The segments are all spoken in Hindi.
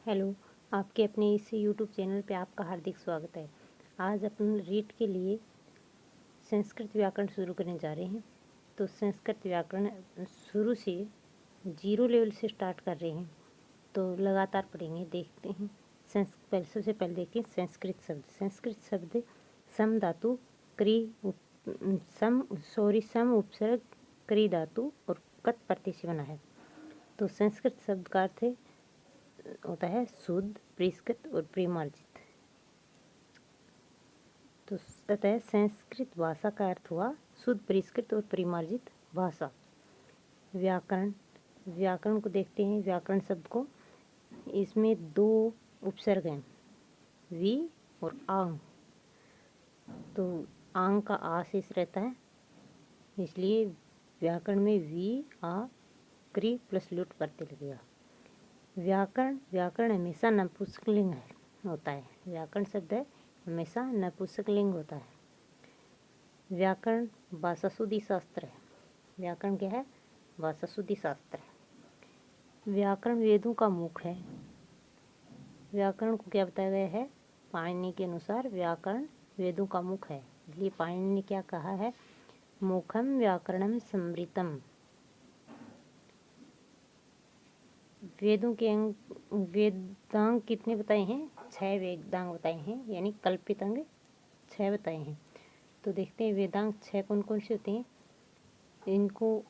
हेलो, आपके अपने इस यूट्यूब चैनल पे आपका हार्दिक स्वागत है। आज अपन रीट के लिए संस्कृत व्याकरण शुरू करने जा रहे हैं। तो संस्कृत व्याकरण शुरू से 0 लेवल से स्टार्ट कर रहे हैं, तो लगातार पढ़ेंगे, देखते हैं। सबसे पहले देखते हैं संस्कृत शब्द। संस्कृत शब्द सम धातु सम उपसर्ग क्री धातु और कत प्रत्यय से बना है। तो संस्कृत शब्द का अर्थ होता है शुद्ध, परिष्कृत और परिमार्जित। तो अतः संस्कृत भाषा का अर्थ हुआ शुद्ध, परिष्कृत और परिमार्जित भाषा। व्याकरण को देखते हैं। व्याकरण शब्द को, इसमें 2 उपसर्ग हैं, वी और आंग। तो आंग का आ शेष रहता है, इसलिए व्याकरण में वी आ क्री प्लस लुट प्रत्यय लगेगा। व्याकरण हमेशा नपुंसकलिंग होता है। व्याकरण शब्द है हमेशा नपुंसकलिंग होता है। व्याकरण भाषा शुद्धि शास्त्र है। व्याकरण क्या है? भाषा शुद्धि शास्त्र है। व्याकरण वेदों का मुख है। व्याकरण को क्या बताया गया है? पाणिनि के अनुसार व्याकरण वेदों का मुख है, इसलिए पाणिनि ने क्या कहा है? मुखम व्याकरणम समृतम। वेदांग कितने बताए हैं? 6 वेदांग बताए हैं, यानी कल्पित अंग 6 बताए हैं। तो देखते हैं वेदांग 6 कौन कौन से होते हैं। इनको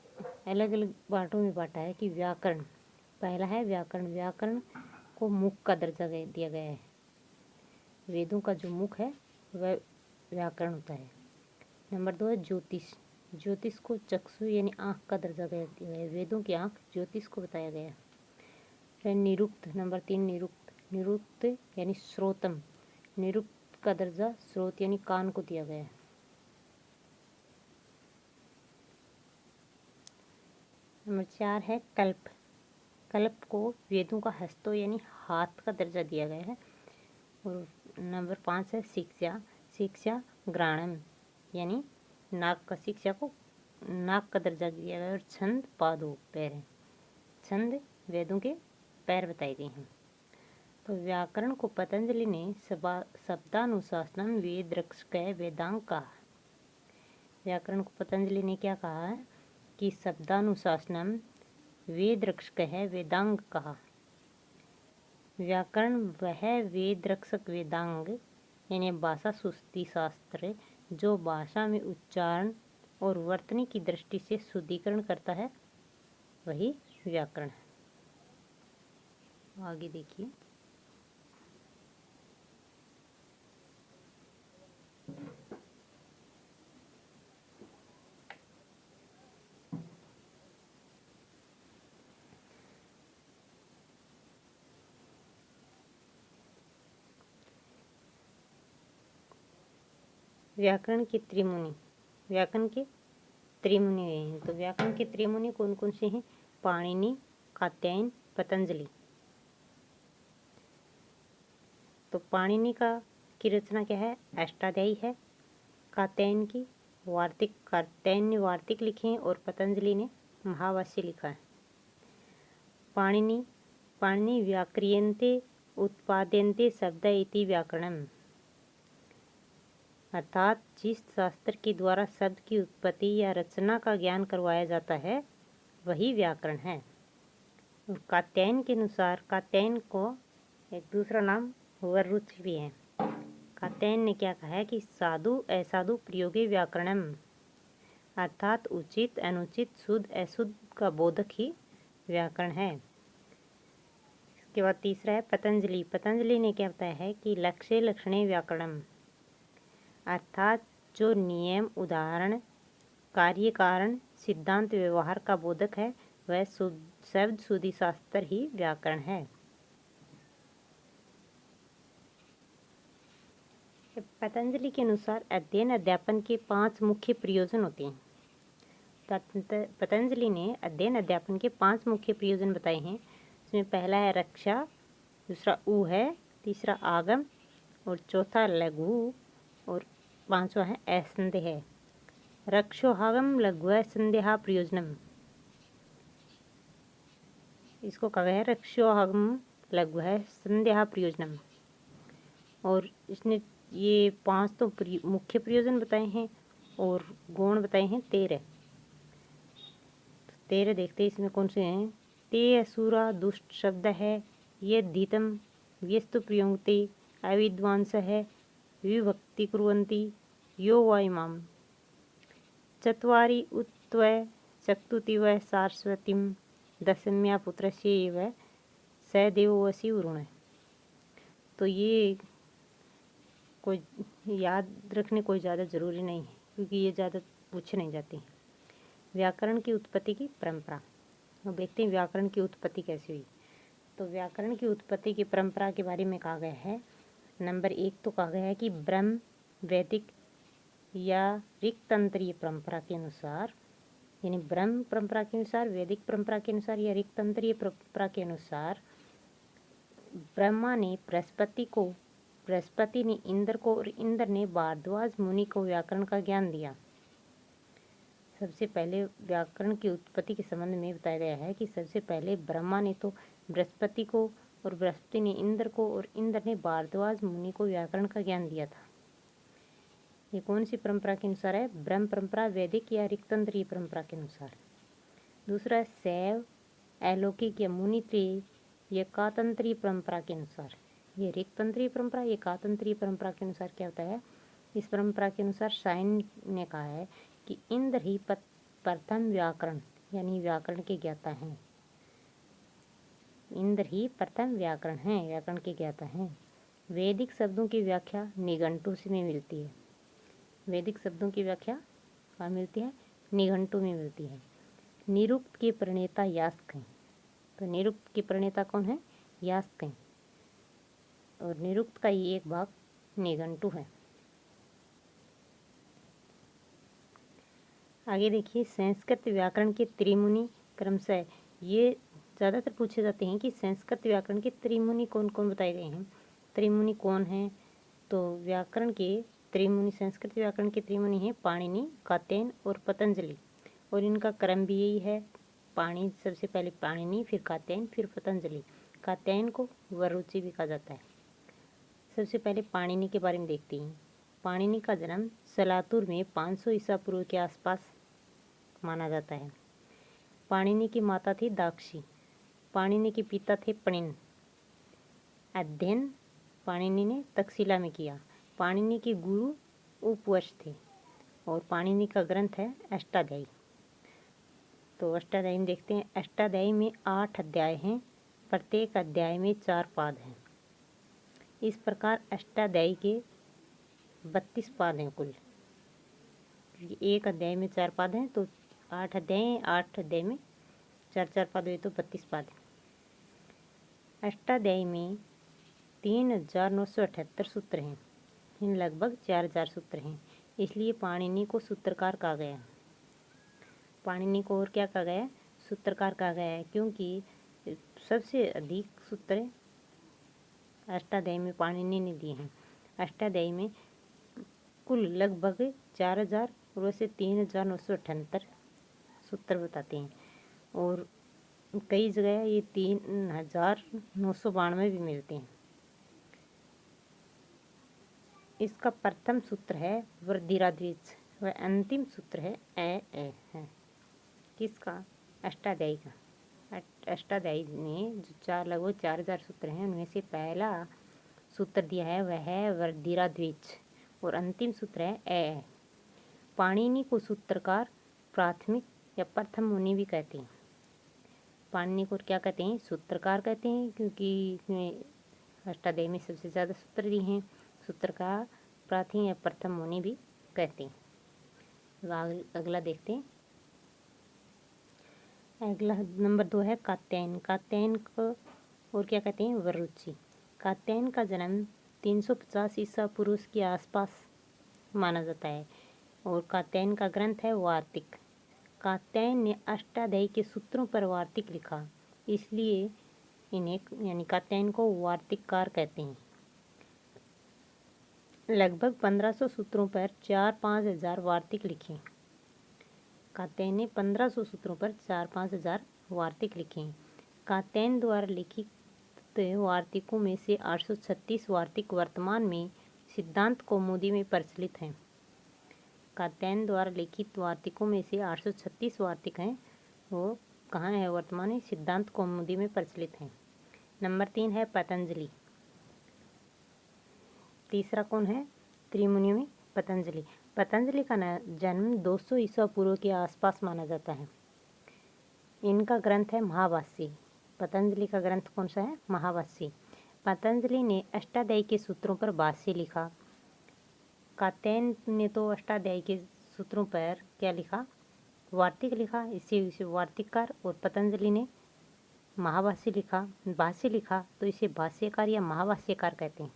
अलग अलग बांटों में बांटा है कि व्याकरण पहला है। व्याकरण को मुख का दर्जा दिया गया है। वेदों का जो मुख है वह व्याकरण होता है। नंबर 2 है ज्योतिष को चक्षु यानी आँख का दर्जा दिया गया है। वेदों की आँख ज्योतिष को बताया गया है। निरुक्त, नंबर 3 निरुक्त यानी श्रोतम। निरुक्त का दर्जा स्रोत यानी कान को दिया गया है। नंबर 4 है कल्प को वेदों का हस्तो यानी हाथ का दर्जा दिया गया है। और नंबर 5 है शिक्षा ग्राणम यानी नाक का दर्जा दिया गया है। और छंद पादों पैर है। छंद वेदों के पैर बताए गए हैं। तो व्याकरण को पतंजलि ने शब्दानुशासनम वेद रक्षक वेदांग कहा। व्याकरण को पतंजलि ने क्या कहा है कि शब्दानुशासनम वेद रक्षक है वेदांग कहा। व्याकरण वह वेद रक्षक वेदांग यानी भाषा शुद्धि शास्त्र जो भाषा में उच्चारण और वर्तनी की दृष्टि से शुद्धिकरण करता है, वही व्याकरण है। आगे देखिए। व्याकरण के त्रिमुनि हैं। तो व्याकरण के त्रिमुनि कौन कौन से हैं? पाणिनि, कात्यायन, पतंजलि। तो पाणिनि की रचना क्या है? अष्टाध्यायी है। कात्यायन ने वार्तिक लिखे हैं और पतंजलि ने महाभाष्य लिखा है। पाणिनि व्याक्रियन्ते उत्पाद्यन्ते शब्द इति व्याकरणम, अर्थात जिस शास्त्र के द्वारा शब्द की उत्पत्ति या रचना का ज्ञान करवाया जाता है, वही व्याकरण है। और कात्यायन के अनुसार कात्यायन को एक दूसरा नाम वररुचि भी है। कात्यायन ने क्या कहा है कि साधु असाधु प्रयोगे व्याकरणम, अर्थात उचित अनुचित शुद्ध अशुद्ध का बोधक ही व्याकरण है। इसके बाद तीसरा है पतंजलि ने क्या बताया है कि लक्ष्य लक्षणे व्याकरणम, अर्थात जो नियम उदाहरण कार्य कारण सिद्धांत व्यवहार का बोधक है, वह शब्द शुद्धि शास्त्र ही व्याकरण है। पतंजलि के अनुसार अध्ययन अध्यापन के 5 मुख्य प्रयोजन होते हैं। पतंजलि ने अध्ययन अध्यापन के 5 मुख्य प्रयोजन बताए हैं। इसमें पहला है रक्षा, दूसरा ऊ है, तीसरा आगम और चौथा लघु और 5वां है असंदेह। रक्षोहागम लघु संदेहा प्रयोजनम, इसको कहा गया है रक्षोहागम लघु है संध्या प्रयोजनम। और इसने ये 5 तो मुख्य प्रयोजन बताए हैं और गुण बताए हैं 13। 13 देखते हैं इसमें कौन से हैं। ते असुरा दुष्ट शब्द है, ये धीतम व्यस्तु प्रयोगते अविद्वांस है विभक्ति कुर्वन्ति यो वा इमाम चत्वारि उत्वय चक्तुतिव सारस्वतीम दशम्या पुत्रस्य एव स देवोऽसि वरुण। तो ये कोई याद रखने कोई ज़्यादा ज़रूरी नहीं है क्योंकि ये ज़्यादा पूछे नहीं जाते हैं। व्याकरण की उत्पत्ति की परंपरा। अब देखते हैं व्याकरण की उत्पत्ति कैसी हुई। तो व्याकरण की उत्पत्ति की परंपरा के बारे में कहा गया है। नंबर 1 तो कहा गया है कि ब्रह्म वैदिक या ऋक्तंत्रीय परंपरा के अनुसार, यानी ब्रह्म परंपरा के अनुसार, वैदिक परंपरा के अनुसार या ऋक्तंत्रीय परंपरा के अनुसार ब्रह्मा ने बृहस्पति ने इंद्र को और इंद्र ने भारद्वाज मुनि को व्याकरण का ज्ञान दिया। सबसे पहले व्याकरण की उत्पत्ति के संबंध में बताया गया है कि सबसे पहले ब्रह्मा ने तो बृहस्पति को और बृहस्पति ने इंद्र को और इंद्र ने भारद्वाज मुनि को व्याकरण का ज्ञान दिया था। ये कौन सी परंपरा के अनुसार है? ब्रह्म परंपरा, वैदिक या ऋक्तंत्रीय परंपरा के अनुसार। दूसरा शैव, अलौकिक या मुनित्रीय या कातंत्रीय परंपरा के अनुसार। ये ऋक्तंत्रीय परंपरा, ये कातंत्रीय परंपरा के अनुसार क्या होता है? इस परंपरा के अनुसार साइन ने कहा है कि इंद्र ही प्रथम व्याकरण यानी व्याकरण के ज्ञाता हैं। इंद्र ही प्रथम व्याकरण हैं, व्याकरण के ज्ञाता हैं। वैदिक शब्दों की व्याख्या निघंटु से में मिलती है। वैदिक शब्दों की व्याख्या कहाँ मिलती है? निघंटु में मिलती है। निरुक्त के प्रणेता यास्क हैं। तो निरुक्त के प्रणेता कौन है? यास्क हैं। और निरुक्त का ही एक भाग निघंटु है। आगे देखिए, संस्कृत व्याकरण के त्रिमुनि क्रमशः। ये ज़्यादातर पूछे जाते हैं कि संस्कृत व्याकरण के त्रिमुनि कौन कौन बताए गए हैं। त्रिमुनि कौन हैं? तो व्याकरण के त्रिमुनि, संस्कृत व्याकरण के त्रिमुनि हैं पाणिनि, कात्यायन और पतंजलि। और इनका क्रम भी यही है। सबसे पहले पाणिनि, फिर कात्यायन, फिर पतंजलि। कात्यायन को वरुचि भी कहा जाता है। सबसे पहले पाणिनि के बारे में देखते हैं। पाणिनि का जन्म सलातुर में 500 ईसा पूर्व के आसपास माना जाता है। पाणिनि की माता थी दाक्षी। पाणिनि के पिता थे पणिन। अध्ययन पाणिनि ने तक्षशिला में किया। पाणिनि के गुरु उपवश थे। और पाणिनि का ग्रंथ है अष्टाध्यायी। तो अष्टाध्यायी में देखते हैं। अष्टाध्यायी में 8 अध्याय हैं। प्रत्येक अध्याय में 4 पाद हैं। इस प्रकार अष्टाध्यायी के 32 पाद हैं कुल। एक अध्याय में 4 पाद हैं तो 8 अध्याय हैं। 8 अध्याय में 4 पाद हुए तो 32 पाद हैं। अष्टाध्यायी में 3978 सूत्र हैं। इन लगभग 4000 सूत्र हैं। इसलिए पाणिनि को सूत्रकार कहा गया। पाणिनि को और क्या कहा गया? सूत्रकार कहा गया है, क्योंकि सबसे अधिक सूत्र अष्टाध्यायी में पाणिनि ने दिए हैं। अष्टाध्यायी में कुल लगभग 4000 और वैसे 3978 सूत्र बताते हैं। और कई जगह ये 3992 भी मिलते हैं। इसका प्रथम सूत्र है वृद्धिराद्विज व अंतिम सूत्र है ए है। किसका? अष्टाध्यायी का। अष्टाध्यायी ने जो लगभग 4000 सूत्र हैं उनमें से पहला सूत्र दिया है वह है वृद्धिराद्विज और अंतिम सूत्र है ए। पाणिनि को सूत्रकार, प्राथमिक या प्रथम मुनि भी कहते हैं। पाणिनि को क्या कहते हैं? सूत्रकार कहते हैं, क्योंकि इसमें अष्टाध्यायी में सबसे ज़्यादा सूत्र दिए हैं। सूत्रकार, प्राथमिक या प्रथम मुनि भी कहते हैं। अगला देखते हैं। अगला नंबर 2 है कात्यायन। कात्यायन को और क्या कहते हैं? वरुचि। कात्यायन का जन्म 350 ईसा पूर्व के आसपास माना जाता है और कात्यायन का ग्रंथ है वार्तिक। कात्यायन ने अष्टाध्यायी के सूत्रों पर वार्तिक लिखा, इसलिए इन्हें यानी कात्यायन को वार्तिककार कहते हैं। लगभग 1500 सूत्रों पर 4-5 हजार वार्तिक लिखे। कात्यायन ने 1500 सूत्रों पर 4-5 हजार वार्तिक लिखे। कात्यायन द्वारा लिखित वार्तिकों में से 836 वार्तिक वर्तमान में सिद्धांत कौमुदी में प्रचलित हैं। कात्यायन द्वारा लिखित वार्तिकों में से 836 वार्तिक हैं, वो कहाँ है वर्तमान में? सिद्धांत कौमुदी में प्रचलित हैं। नंबर 3 है पतंजलि। तीसरा कौन है? त्रिमुनियों में पतंजलि। पतंजलि का जन्म 200 ईसा पूर्व के आसपास माना जाता है। इनका ग्रंथ है महाभाष्य। पतंजलि का ग्रंथ कौन सा है? महाभाष्य। पतंजलि ने अष्टाध्यायी के सूत्रों पर भाष्य लिखा। कात्यायन ने तो अष्टाध्यायी के सूत्रों पर क्या लिखा? वार्तिक लिखा, इसे वार्तिककार। और पतंजलि ने महाभाष्य लिखा, भाष्य लिखा, तो इसे भाष्यकार या महाभाष्यकार कहते हैं।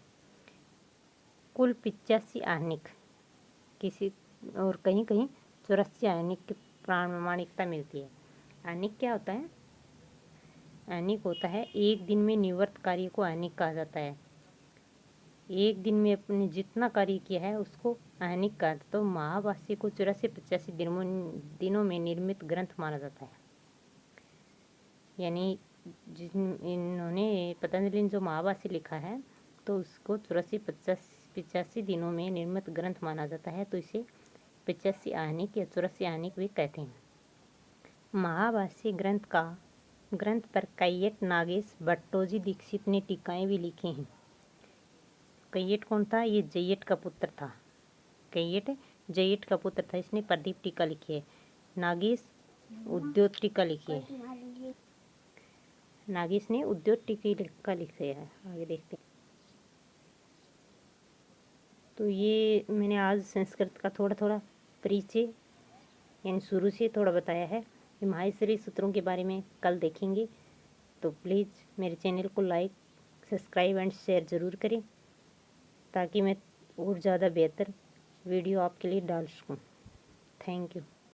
कुल 85 आहनिक, किसी और कहीं कहीं 84 आहनिक की प्रामाणिकता मिलती है। आहनिक क्या होता है? आहनिक होता है एक दिन में निवृत्त कार्य को आहनिक कहा जाता है। एक दिन में अपने जितना कार्य किया है उसको आहनिक कहा। तो महाभाष्य को 84-85 दिनों में निर्मित ग्रंथ माना जाता है। यानी इन्होंने पतंजलि ने जो महाभाष्य लिखा है तो उसको 84-85 दिनों में निर्मित ग्रंथ माना जाता है, तो इसे 85 आहनिक या 84 आहनिक भी कहते हैं। महाभाष्य ग्रंथ पर कैयट, नागेश, भट्टोजी दीक्षित ने टीकाएं भी लिखी हैं। कैयट कौन था? ये जयट का पुत्र था। कैयट जयट का पुत्र था, इसने प्रदीप टीका लिखी है। नागेश उद्योत टीका लिखी है। नागेश ने उद्योत टीका लिखी है। आगे देखते हैं। तो ये मैंने आज संस्कृत का थोड़ा थोड़ा परिचय यानी शुरू से थोड़ा बताया है। माहेश्वरी सूत्रों के बारे में कल देखेंगे, तो प्लीज़ मेरे चैनल को लाइक, सब्सक्राइब एंड शेयर ज़रूर करें, ताकि मैं और ज़्यादा बेहतर वीडियो आपके लिए डाल सकूं। Thank you.